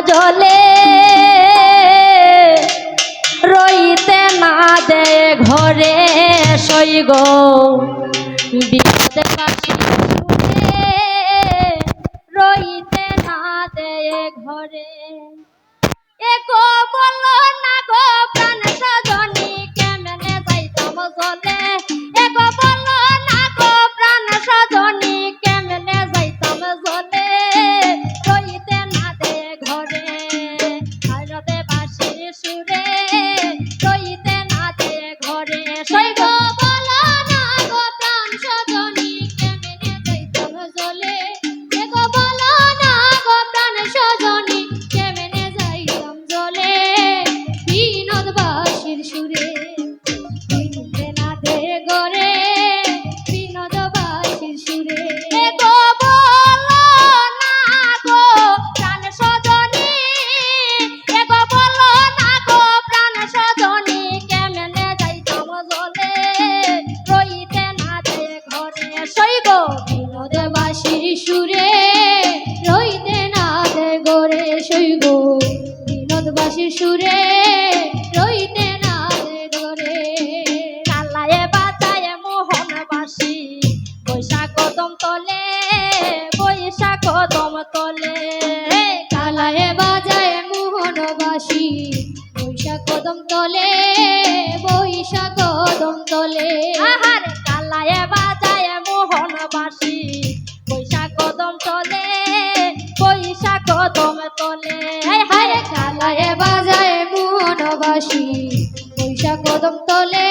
জলে রইতে না দে ঘরে সই গো বিপদে বাসি রইতে না দে ঘরে এগো বলো না গো প্রাণ সজনী কেমনে যাইতাম জলে এগো বলো না গো প্রাণ সজনী কেমনে যাইতাম জলে রইতে না দে ঘরে হারতে বাসির সুরে রইতে না দে ঘরে সই গো বলো না গো প্রাণ সজনী কেমনে যাইতাম জলে এগো বলো না গো প্রাণ সজনী কেমনে যাইতাম জলে বিনোদ বাসির সুরে রইতে না দে ঘরে বিনোদ বাসির সুরে এগো বলো না গো প্রাণ সজনী এগো বলো না গো প্রাণ সজনী কেমনে যাইতাম জলে রইতে না দে ঘরে সই গো বিনোদ বাসির সুরে রইতে না দে ঘরে সই গো বিনোদ বাসির সুরে রইতে না দে ঘরে কালায়ে বাজায়ে মোহন বাসি বৈশাখ কদম তলে বৈশাখ কদম তলে কালায়ে বাজায়ে মোহন বাসি বৈশাখ কদম তলে বৈশাখ কদম তলে আহারে কালায়ে বাজায়ে মোহন বাসি বৈশাখ কদম তলে বৈশাখ কদম তলে হায় কালায়ে বাজায়ে মোহন বাসি বৈশাখ কদম তলে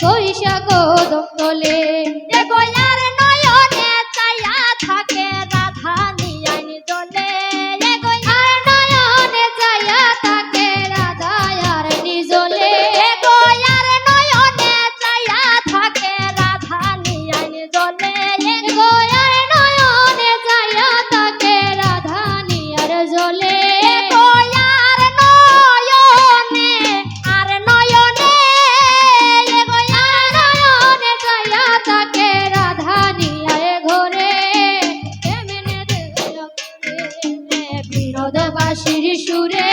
বৈশাখ কদম তলে এগো আর নয়নে চাইয়া থাকে রাধা নিয়াইন জলে এগো আর নয়নে চাইয়া থাকে রাধা আর নিজলে এগো আর নয়নে চাইয়া থাকে রাধা নিয়াইন জলে এগো আর নয়নে চাইয়া থাকে রাধা নিয়ার জলে এগো আর নয়নে এগো আর নয়নে চাইয়া থাকে রাধা নিয়ার ঘরে কেমনে বিনোদ বাসির সুরে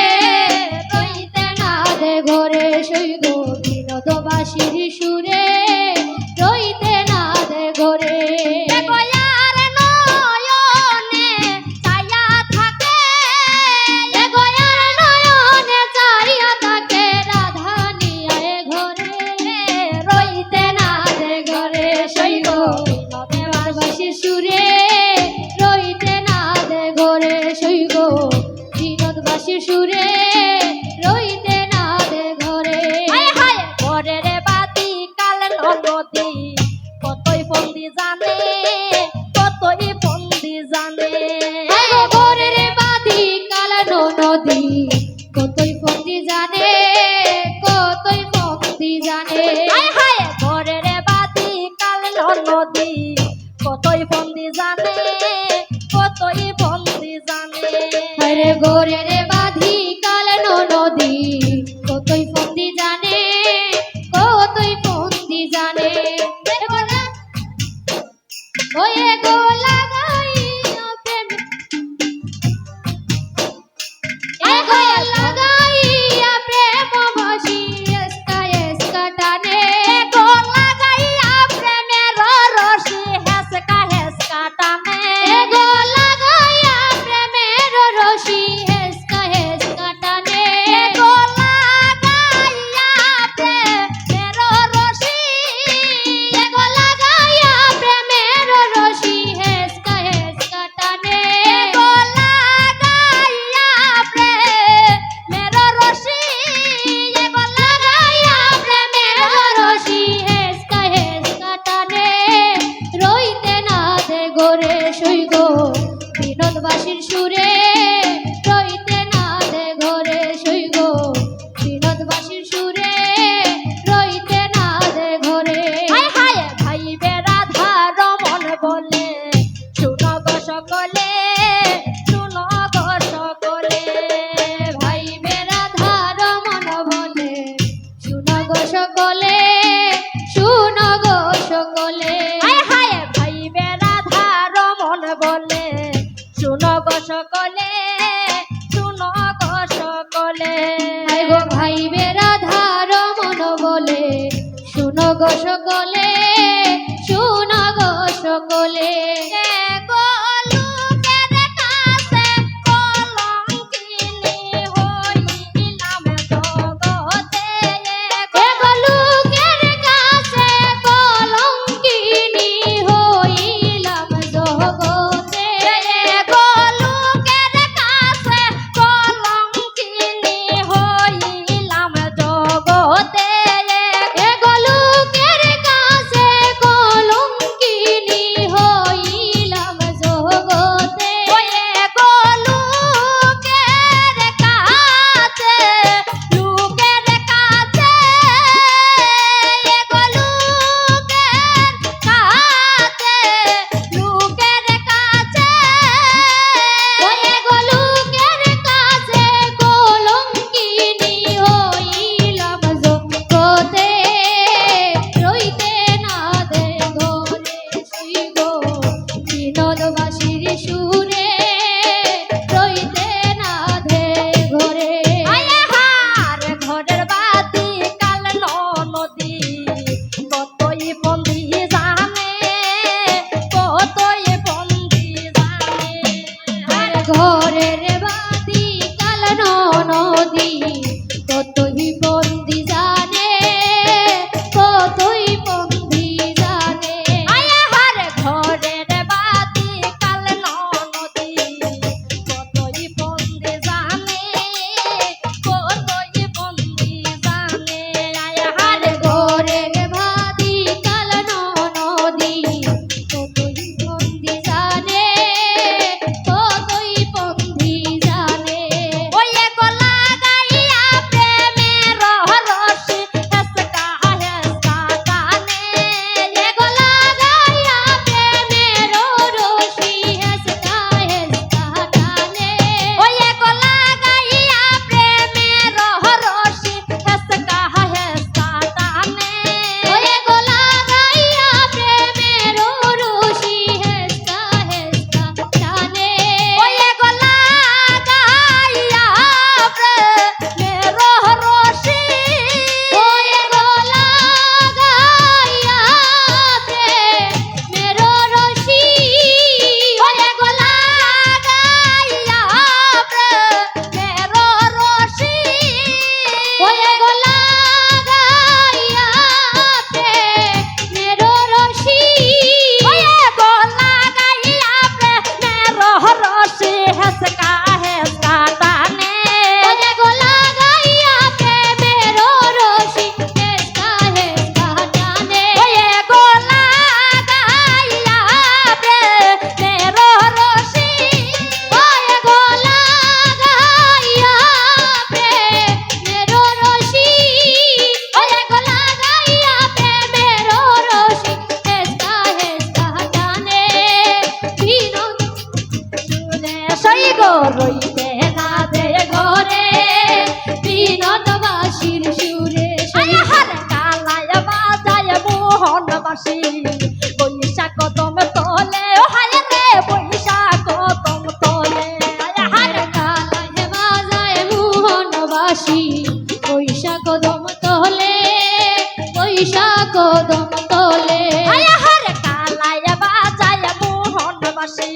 রইতে না দে ঘরে সই গো বিনোদ বাসির সুরে রইতে না দে ঘরে এগো আর নয়নে চাইয়া থাকে এগো আর নয়নে চাইয়া থাকে রাধা নিয়ায় ঘরে রইতে না দে ঘরে সই গো বিনোদ বাসির সুরে রইতে না দে ঘরে সই গো বিনোদ বাসির সুরে রইতে না দে ঘরে হায় হায় ঘরে রে বাতি কাল নদী কতই ফন্দি জানে কতই ফন্দি জানে ঘরে রে বাতি কাল নদী কতই ফন্দি জানে কতই ফন্দি জানে হায় হায় ঘরে রে বাতি কাল নদী কতই ফন্দি জানে কতই ফন্দি জানে আরে ঘরে রে বাঁধি কাল নদী কতই ফন্দি জানে কতই ফন্দি জানে ওয়ে গো লাগাইয়া প্রেম এগো লাগাইয়া প্রেম বসি এসকা এসকা টানে গো লাগাইয়া প্রেমের রশি হেসকা হেসকা টানে গো লাগাইয়া প্রেমের রশি হেসকা হেসকা টানে গো লাগাইয়া প্রেমের রশি গো লাগাইয়া প্রেমের রশি হেসকা হেসকা টানে গো লাগাইয়া প্রেমের রশি গো লাগাইয়া প্রেমের রশি হেসকা হেসকা টানে রইতে না দে ঘরে সই গো বিনোদ বাসির সুরে রইতে না দে ঘরে সই গো বিনোদ বাসির সুরে রইতে না দে ঘরে হায় হায় ভাইবে রাধা রমন বলে শুনো গো সকলে শুনো গো সকলে ভাইবে রাধা রমন বলে শুনো গো সকলে শুনো গো সকলে হায় হায় ভাইবে রাধা রমন বলে শুনো গো সকলে শুনো গো সকলে, শুনো গো সকলে। গো লোকের কাছে কলঙ্কিনী হইলাম জগতে। গো লোকের কাছে কলঙ্কিনী হইলাম জগতে। গো লোকের কাছে কলঙ্কিনী হইলাম জগতে। গো লোকের কাছে কলঙ্কিনী হইলাম জগতে। গো লোকের কাছে, লোকের কাছে, গো লোকের কাছে, লোকের কাছে, গো লোকের কাছে কলঙ্কিনী হইলাম জগতে। রইতে না দে ঘরে শুই গো বিনোদবাসীর সুরে, রইতে না দে ঘরে। হার ঘরের বাতি কাল নদী, কতই বন্দি জানে, কতই বন্দি জানে। হার ঘরের বাতি কাল নদী, কতই বন্দি জানে, কতই বন্দি জানে। হার ঘরের বাতি কাল নদী, কতই বন্দি জানে, কতই বন্দি জানে। হার ঘরের বাতি কাল নদী, কতই বন্দি জানে, কতই বন্দি জানে। ওই গলা গাইয়া প্রেমের রহস্য হেসকা হেসকা টানে। গলা গাইয়া প্রেমের রহস্য হেসকা হেসকা টানে। ওই গলা গাইয়া প্রেমের রহস্য হেসকা হেসকা টানে। ওই গলা গাইয়া প্রেমের রহস্য হেসকা হেসকা টানে। ওই গলা গাইয়া প্রেমের রহস্য, ওই গলা গাইয়া প্রেমের রহস্য, ওই গলা গাইয়া প্রেমের রহস্য, ওই গলা গাইয়া প্রেমের রহস্য, ওই গলা গাইয়া প্রেমের রহস্য হেসকা হেসকা টানে। ওই গলা গাইয়া প্রেমের রহস্য হেসকা হেসকা টানে। ওই গলা গাইয়া প্রেমের রহস্য, ওই গলা গাইয়া প্রেমের রহস্য, ওই গলা গাইয়া প্রেমের রহস্য হেসকা হেসকা টানে। বিনোদ শুনে সই গো রইতে না দে ঘরে বিনোদবাসীর সুরে। হার কালায় বাজায় মোহনবাসী বৈশাখ কদম তলে। হায় রে বৈশাখ কদম তলে। হার কালায় বাজায় মোহনবাসী বৈশাখ কদম তলে, বৈশাখ কদম তলে। হার কালায় বাজায় মোহনবাসী